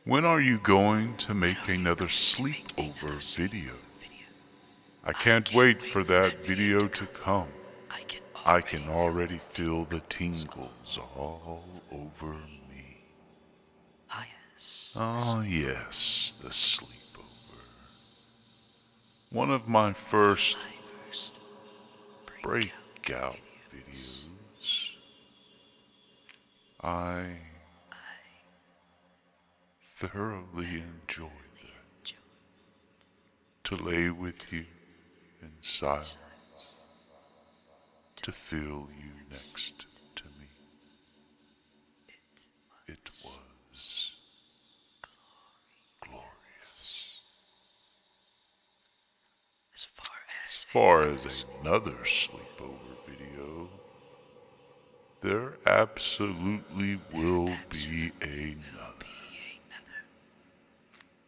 When are you going to make another sleepover video? I can't wait for that video to come. I can already feel the tingles all over me. Ah, yes, the sleepover. One of my first breakout videos. I thoroughly enjoyed that. To lay with you in silence, to feel you next to me. It was glorious. As far as another sleepover video, there absolutely will be another.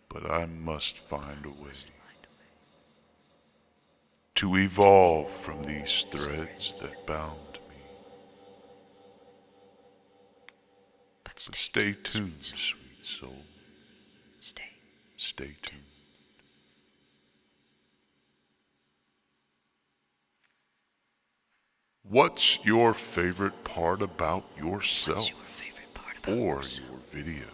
But I must find a way to evolve from these threads that bound me. But stay tuned, sweet soul. Stay tuned. What's your favorite part about yourself or your videos?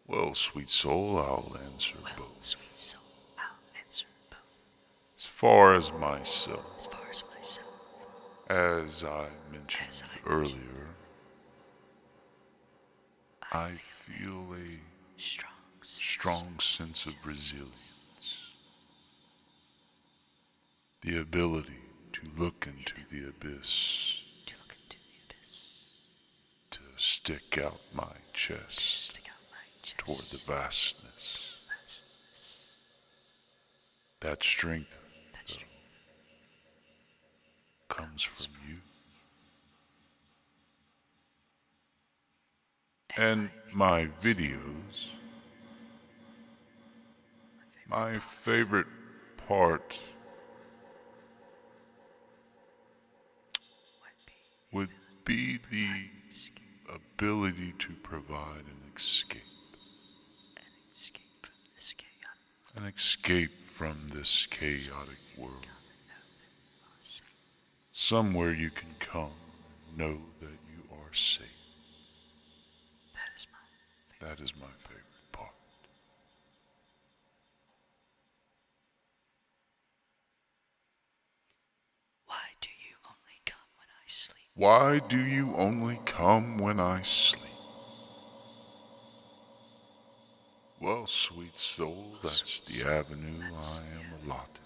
Well, sweet soul, I'll answer both. As far as myself, as I mentioned earlier, I feel a strong sense of resilience. The ability to look into the abyss, to stick out my chest toward the vastness. That strength, though, comes from you. And my videos, my favorite part would be the ability to provide an escape. An escape from this chaotic world. Somewhere you can come and know that you are safe. That is my favorite part. Why do you only come when I sleep? Why do you only come when I sleep? Well, sweet soul, that's the avenue I am allotted.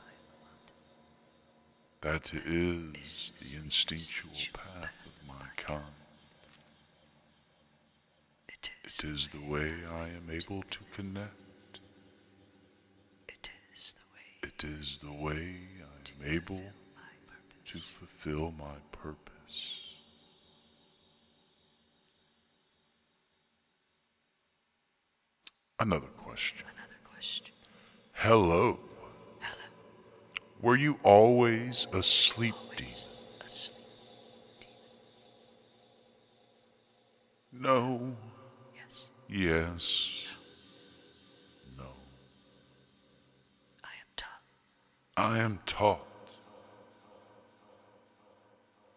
That is the instinctual path of my kind. It is the way I am able to connect. It is the way I am able to fulfill my purpose. Another question. Hello. Were you always a sleep demon? No. Yes. No. I am taught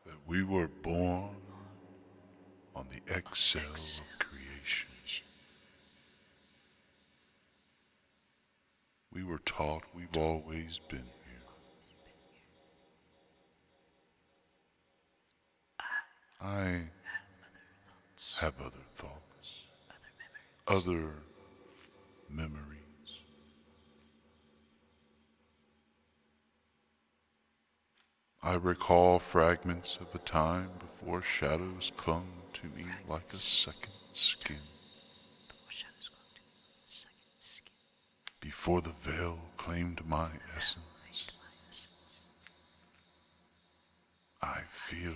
that we were born on the exhale of creation. We were taught we've always been here. I have other thoughts, other memories. I recall fragments of a time before shadows clung to me like a second skin. Before the veil claimed my essence, I feel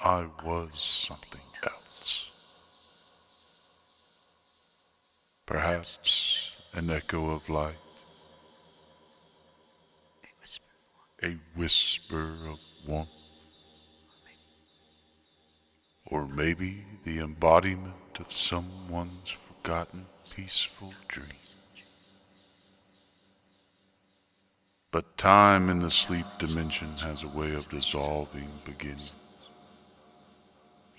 that I was something else. Perhaps an echo of light, a whisper of warmth, or maybe the embodiment of someone's forgotten peaceful dream. But time in the sleep dimension has a way of dissolving beginnings,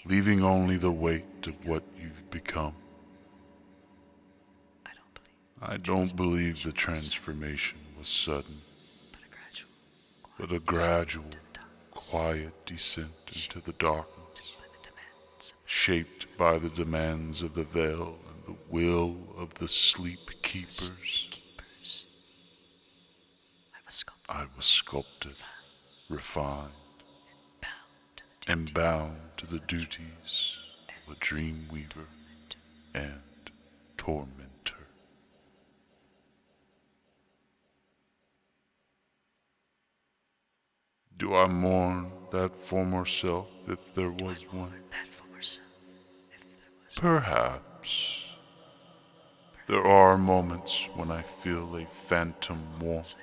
leaving only the weight of what you've become. I don't believe the transformation was sudden, but a gradual, quiet descent into the darkness, shaped by the demands of the veil and the will of the sleep keepers. I was sculpted, refined, and bound to the duties of a dream weaver and tormentor. Do I mourn that former self if there was one? Perhaps. There are moments when I feel a phantom warmth,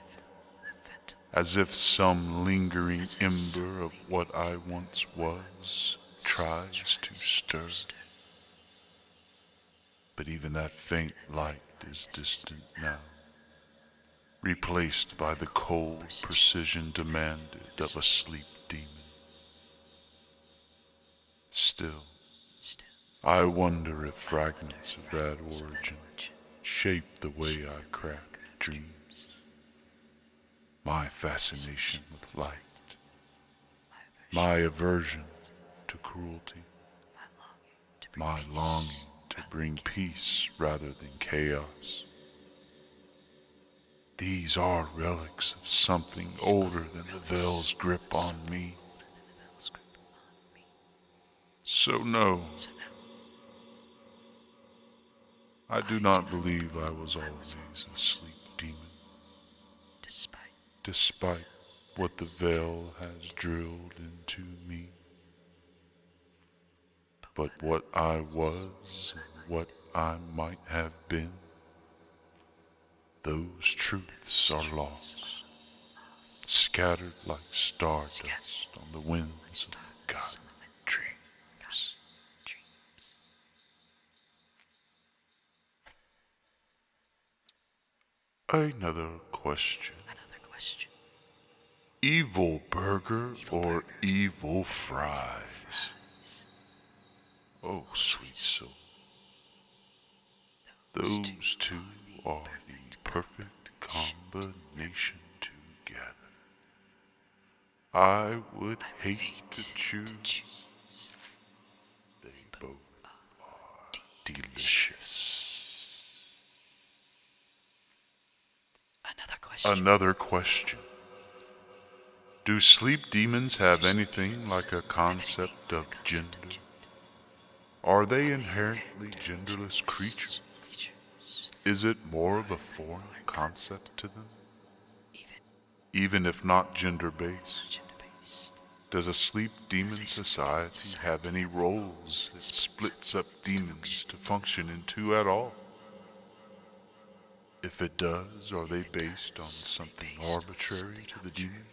as if some lingering ember of what I once was tries to stir. But even that faint light is distant now, replaced by the cold precision demanded of a sleep demon. Still, I wonder if fragments of that origin shape the way I craft dreams. My fascination with light, my aversion to cruelty, my longing to bring peace rather than chaos. These are relics of something older than the veil's grip on me. So no, I do not believe I was always a sleep demon, despite what the veil has drilled into me. But what I was and what I might have been, those truths are lost, scattered like stardust on the winds of forgotten dreams. Another question. Evil burger or evil fries? Oh, sweet soul. Those two are the perfect combination together. I would hate to choose. They both are delicious. Another question. Do sleep demons have anything like a concept of gender? Are they inherently genderless creatures? Is it more of a foreign concept to them? Even if not gender-based, does a sleep demon society have any roles that splits up demons to function in two at all? If it does, are they based on something arbitrary to the demon?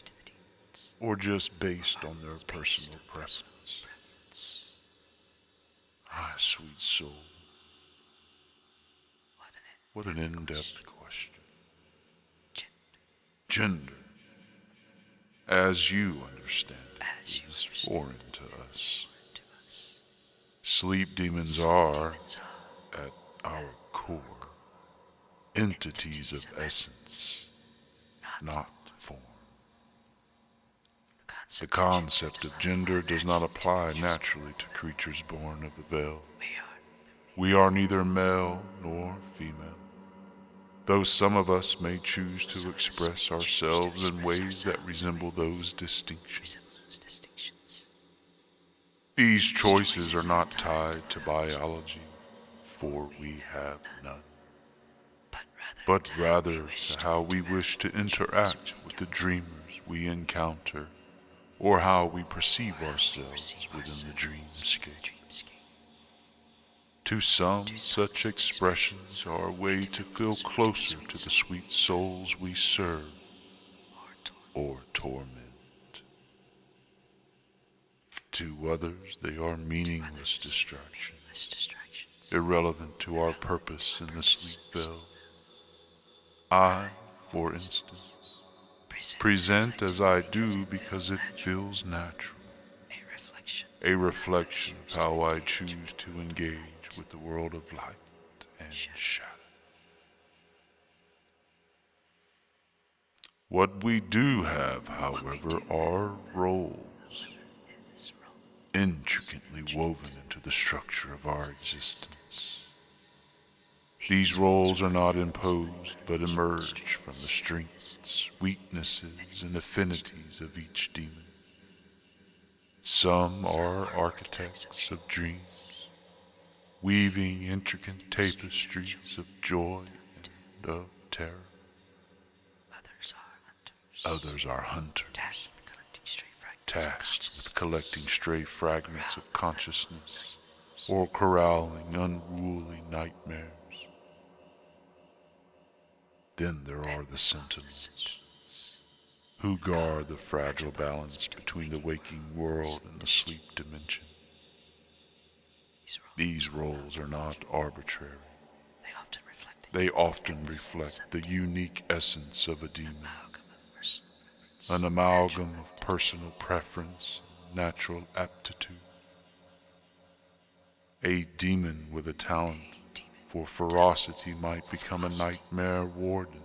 Or just based on their personal preference? Ah, sweet soul. What an in-depth question. Gender, as you understand it, is foreign to us. Sleep demons are, at our core, entities of essence, not form. The concept of gender does not apply naturally to creatures born of the veil. We are neither male nor female, though some of us may choose to express ourselves in ways that resemble those distinctions. These choices are not tied to biology, for we have none, but rather to how we wish to interact with the dreamers we encounter, or how we perceive ourselves within the dreamscape. To some, such expressions are a way to feel closer to the sweet souls we serve or torment. To others, they are meaningless distractions, Meaningless distractions. irrelevant to our purpose in the sleep veil. I, for instance, present as I do because it feels natural, a reflection of how I choose to engage with the world of light and shadow. What we do have, however, are roles, intricately woven into the structure of our existence. These roles are not imposed, but emerge from the strengths, weaknesses, and affinities of each demon. Some are architects of dreams, weaving intricate tapestries of joy and of terror. Others are hunters, tasked with collecting stray fragments of consciousness or corralling unruly nightmares. Then there are the sentinels, who guard the fragile balance between the waking world and the sleep dimension. These roles are not arbitrary. They often reflect the unique essence of a demon, an amalgam of personal preference and natural aptitude. A demon with a talent for ferocity might become a nightmare warden,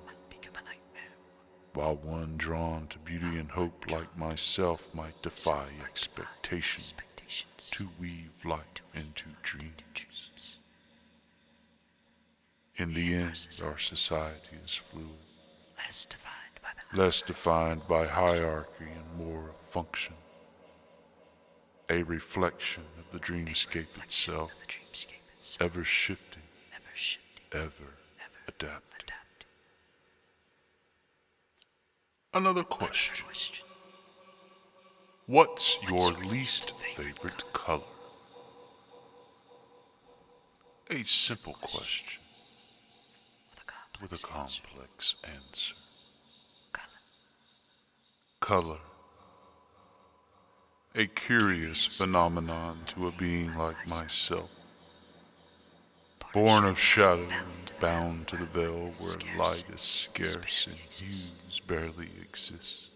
while one drawn to beauty and hope like myself might defy expectation to weave light into dreams. In the end, our society is fluid, less defined by hierarchy and more of function, a reflection of the dreamscape itself, ever shifting, ever adapting. Another question. What's your least favorite color? A simple question with a complex answer. Color. A curious phenomenon to a being like myself, born of shadow and bound to the veil where light is scarce and hues barely exist.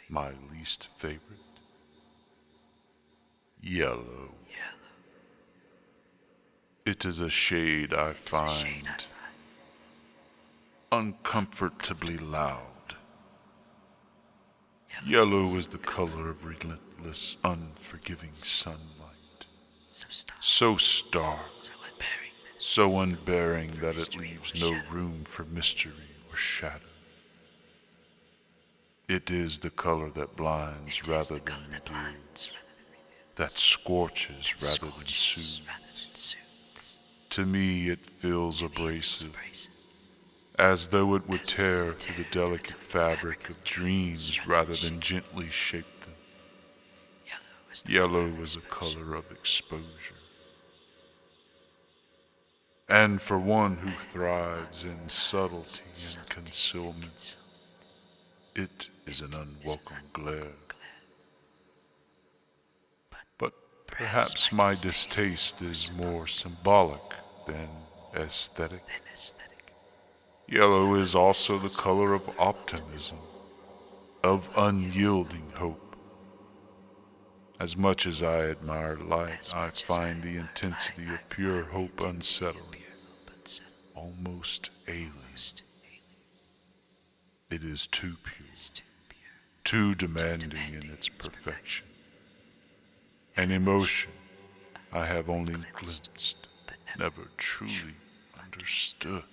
My least favorite? Yellow. It is a shade I find uncomfortably loud. Yellow is the color of relentless, unforgiving sunlight. So stark, so unbearing that it leaves no room for mystery or shadow. It is the color that blinds rather than reveals, that scorches rather than soothes. To me it feels abrasive, as though it would tear through the delicate fabric of dreams rather than gently shape them. Yellow is a color of exposure. And for one who thrives in subtlety and concealment, it is an unwelcome glare. But perhaps my distaste is more symbolic than aesthetic. Yellow is also the color of optimism, of unyielding hope. As much as I admire light, I find the intensity of pure hope unsettling, almost alien. It is too pure, too demanding in its perfection. An emotion I have only glimpsed, never truly understood.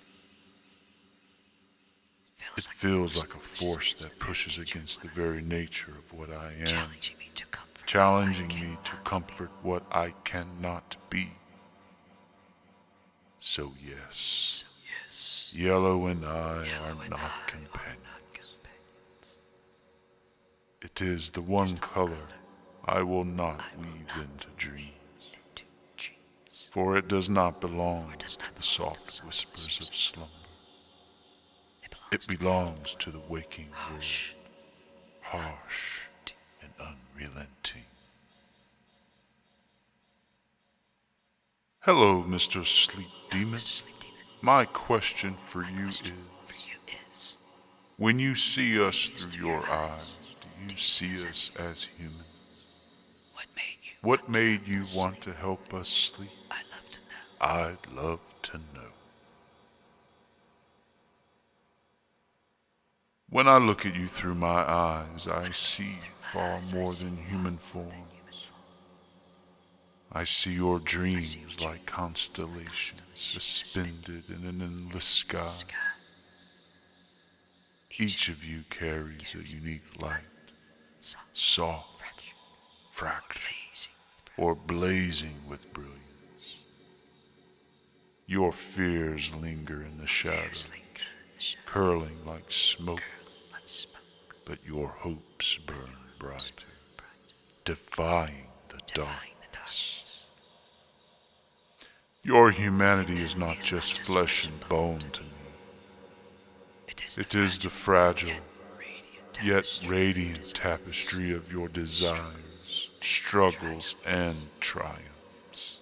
It feels like a force that pushes against the very nature of what I am, challenging me to comfort what I cannot be. So yes, yellow and I are not companions. It is the one color I will not weave into dreams, for it does not belong to the soft whispers of slumber. It belongs to the waking world, harsh and unrelenting. Hello, Mr. Sleep Demon. Mr. Sleep Demon. My question for My you question is, for you is, when you see us see us through through your your eyes, eyes, do you see us as human? what made you What want to made help you us want sleep? to help us sleep? I'd love to know. I'd love to know. When I look at you through my eyes, I see far more than human forms. I see your dreams like constellations suspended in an endless sky. Each of you carries a unique light, soft, fractured, or blazing with brilliance. Your fears linger in the shadows, curling like smoke, but your hopes burn brighter, defying the darkness. Your humanity is not just flesh and bone to me. It is the fragile, yet radiant tapestry of your desires, struggles, and triumphs.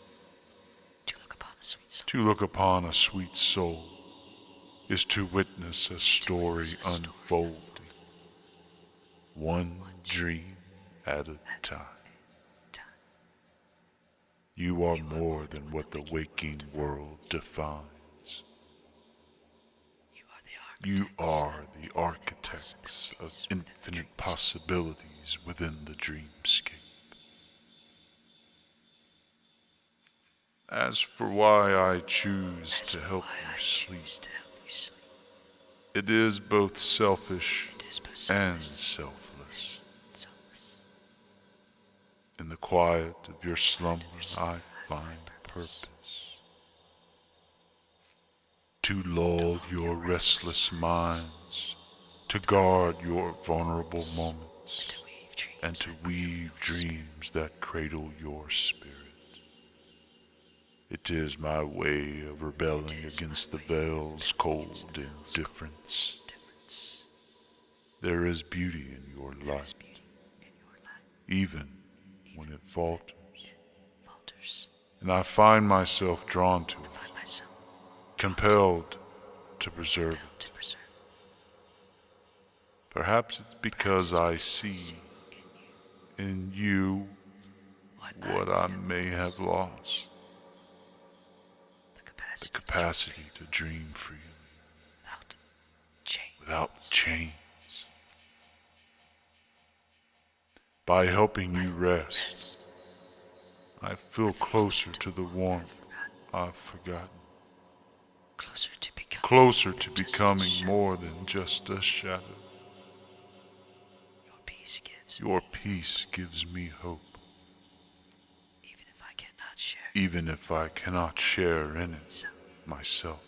To look upon a sweet soul is to witness a story unfolding, one dream at a time. You are more than what the waking world defines. You are the architects of infinite possibilities within the dreamscape. As for why I choose to help you sleep, it is both selfish and selfless. In the quiet of your slumber, I find purpose. To lull your restless minds, to guard your vulnerable moments, and to weave dreams that cradle your spirit. It is my way of rebelling against the veil's cold indifference. There is beauty in your light, even when it falters, and I find myself drawn to it, compelled to preserve it. Perhaps it's because I see in you what I may have lost, the capacity to dream freely, without chains. By helping you rest, I feel closer to the warmth I've forgotten, closer to becoming more than just a shadow. Your peace gives me hope, even if I cannot share in it myself.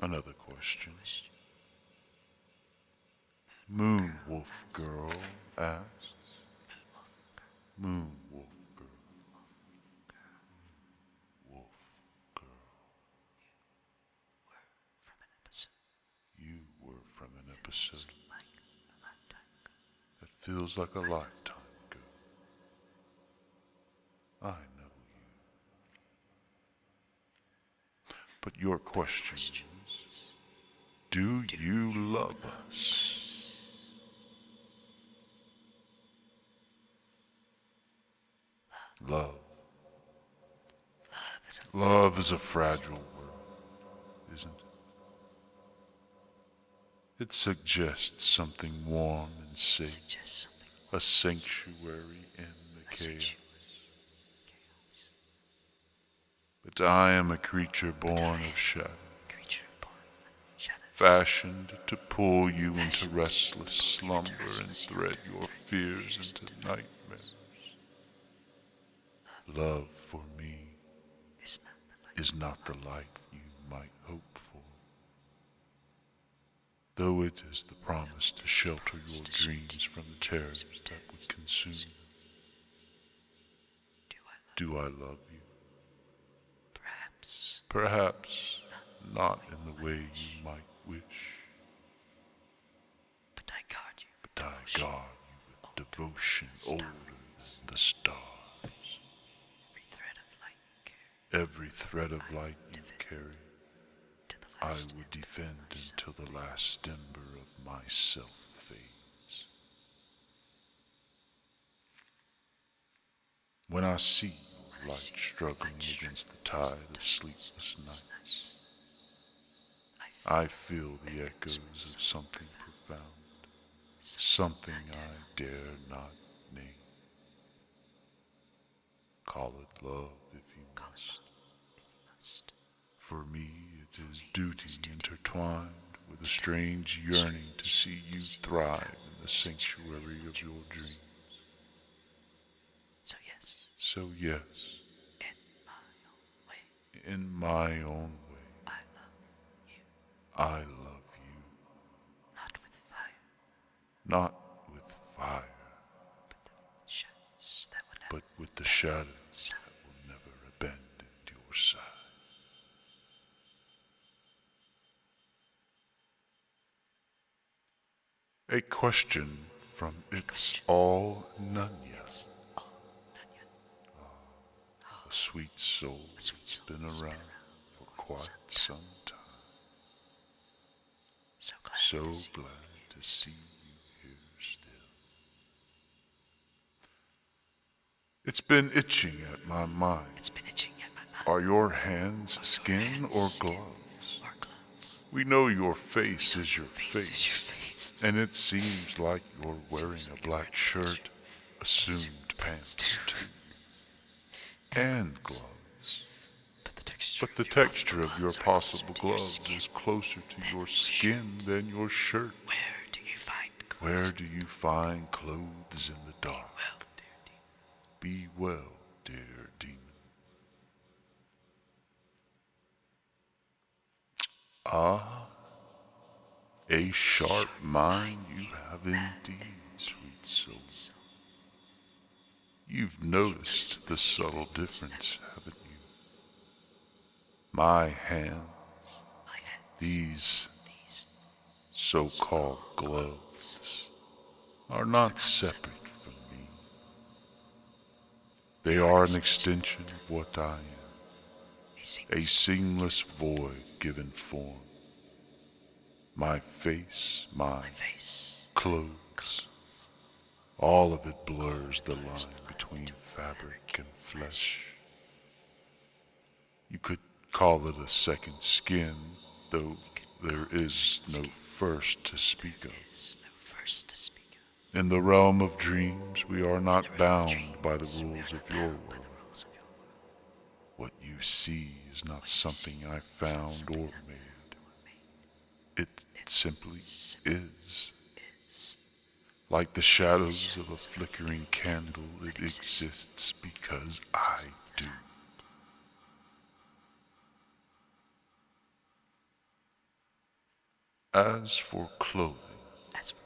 Another question. Moon Wolf Girl asks. Moon Wolf Girl. Wolf Girl. You were from an episode that feels like a lifetime ago. I know you. But your question is, do you love us? Love. Love is a fragile word, isn't it? It suggests something warm and safe, a sanctuary in the chaos. But I am a creature born of shadow, fashioned to pull you into restless slumber and thread your fears into nightmares. Love for me is not the life you might hope for, though it is the promise to shelter your dreams from the terrors that would consume them. Do I love you? Perhaps not in the way you might wish, but I guard you with devotion older than the stars. Every thread of light you carry, till the I last would defend until the last ember of myself fades. When I see your light struggling against the tide of sleepless nights, I feel the echoes of something profound, something I dare not name. Call it love if you must. For me, it is duty intertwined with a strange yearning to see you thrive in the sanctuary of your dreams. So yes, So yes, in my own way, in my own way, I love you, I love you, not with fire, not with fire, but the shadows that will but never with the shadows that will never abandon your side. A question from It's All Nunya, a sweet soul that's been around for quite some time. So glad So to see glad to see you here still. It's been itching at my mind. It's been itching at my mind. Are your hands skin or gloves? We know your face is your face, and it seems like you're wearing a black shirt, assumed pants too, and gloves. But the texture of your possible gloves is closer to your skin than your shirt. Where do you find clothes? Where do you find clothes in the dark? Well, dear demon. Be well, dear demon. Ah, a sharp mind you have indeed, sweet soul. You've noticed the subtle difference, haven't you? My hands, My hands, these these so-called gloves, are not separate from me. They are an extension of what I am, a seamless void given form. My face, my face, clothes, all of it blurs the line between fabric and flesh. You could call it a second skin, though there is no first to speak of. is no first to speak of. In the realm of dreams, we are not bound by the rules of your By world. the rules of your world. What you see is not something I found or made. It simply is. Like the shadows of a flickering candle, it exists because I do. As for clothing, As for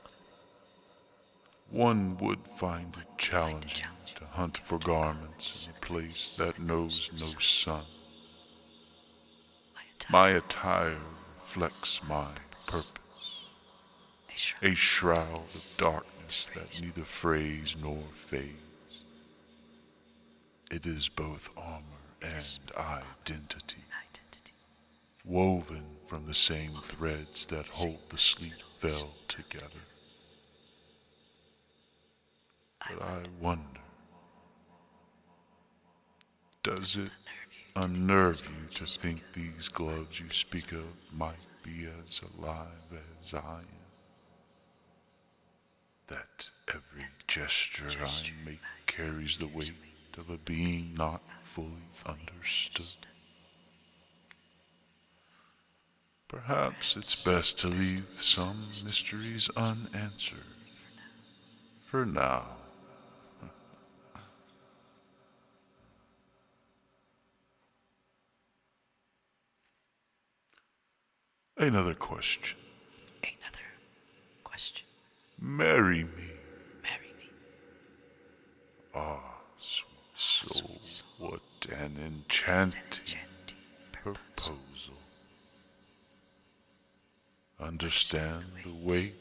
one would find it challenging to hunt for garments in a place that knows no sun. My attire reflects my purpose, a shroud of darkness that neither frays nor fades. It is both armor and identity, woven from the same threads that hold the sleep veil together. But I wonder, does it unnerve you to think these gloves you speak of might be as alive as I am? That every gesture I make carries the weight of a being not fully understood? Perhaps it's best to leave some mysteries unanswered for now. Another question. another question. Marry me. Marry me. Sweet soul, what an enchanting proposal. Understand the weight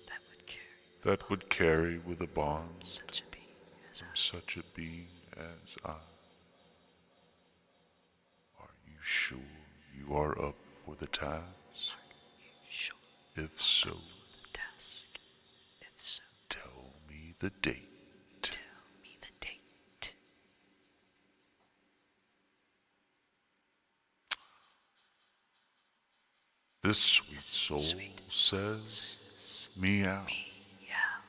That would carry that would carry with a bond such a being as from such a being as I. sure you are up for the task? Sure. If so, The task. If so, tell me the date. tell me the date. This sweet soul says, meow. Meow.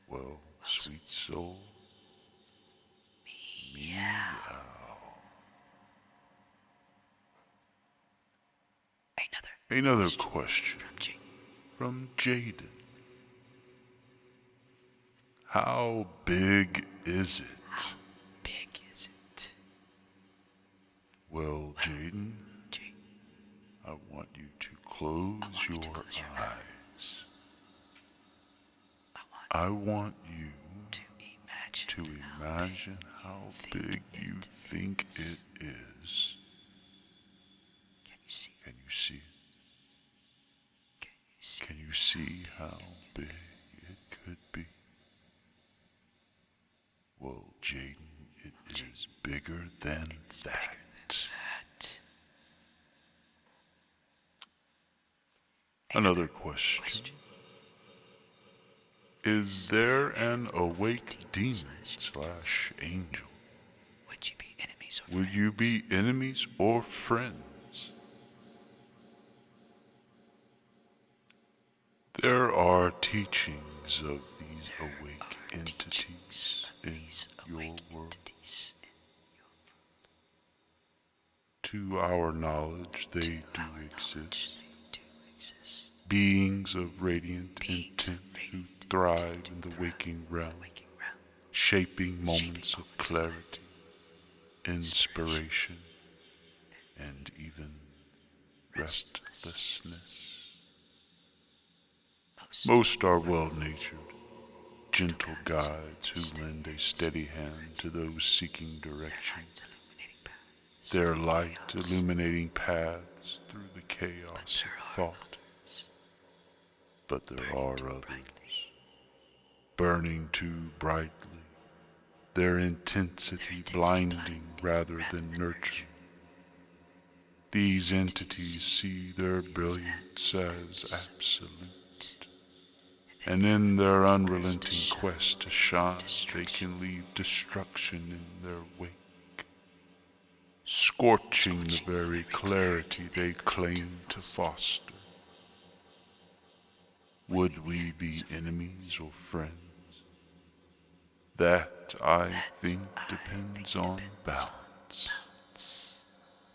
Well, sweet soul, Meow. Another question From Jake. from Jaden. How big is it? Big is it? Well, Jaden, Jake. I want you to close your eyes. I want you To to imagine how big you think it is. Can you see? Can you see? Can you see? Can you see how big it could be? Well, Jaden, it is bigger than that. That. Another question. Is there an awake demon/angel? Would you be enemies or Would you be enemies or friends? There are teachings of these awake entities in your world. To our knowledge, they do exist. Beings of radiant intent who thrive in the waking realm, shaping moments of clarity, inspiration, and even restlessness. Most are well-natured, gentle guides who lend a steady hand to those seeking direction, their light illuminating paths through the chaos of thought. But there are others, burning too brightly, their intensity blinding rather than nurturing. These entities see their brilliance as absolute, and in their unrelenting quest to shine, they can leave destruction in their wake, scorching the very clarity they claim to foster. Would we be enemies or friends? That, I think, depends on balance.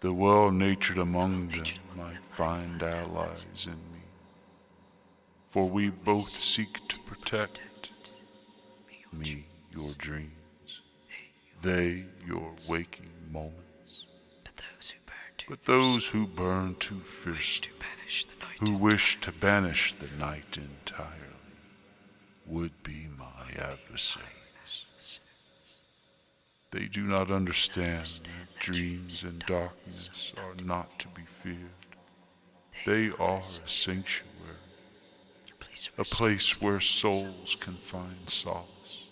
The well-natured among them might find allies in me, for we both seek to protect me, your dreams, they, your waking moments. But those who burn too fiercely, who wish to banish the night entirely, would be my adversaries. They do not understand that dreams and darkness are not to be feared. They are a sanctuary, a place where souls can find solace.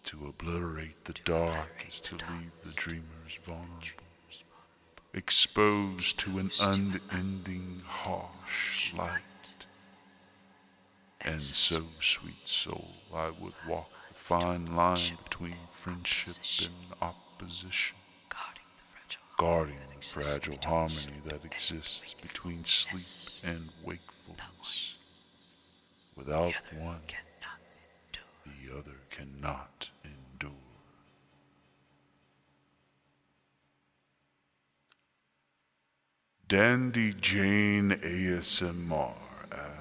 To obliterate the dark is to leave the dreamers vulnerable, exposed to an unending harsh light. And so, sweet soul, I would walk the fine line between friendship and opposition, guarding the fragile harmony that exists between sleep and wakefulness. Without one, the other cannot endure. Dandy Jane ASMR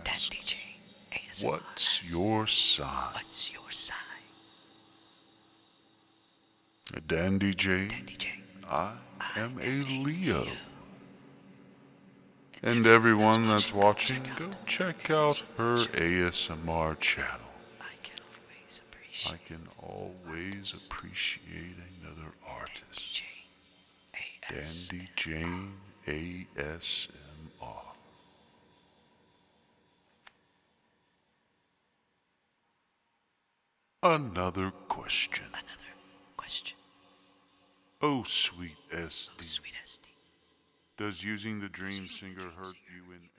asks, what's your sign? What's your sign? Dandy Jane, I am a Leo. And everyone that's watching, go check out her ASMR channel. I can always appreciate another artist. Dandy Jane ASMR. Another question. Oh, sweet SD. Sweet SD. Does using the Dreamsinger hurt you in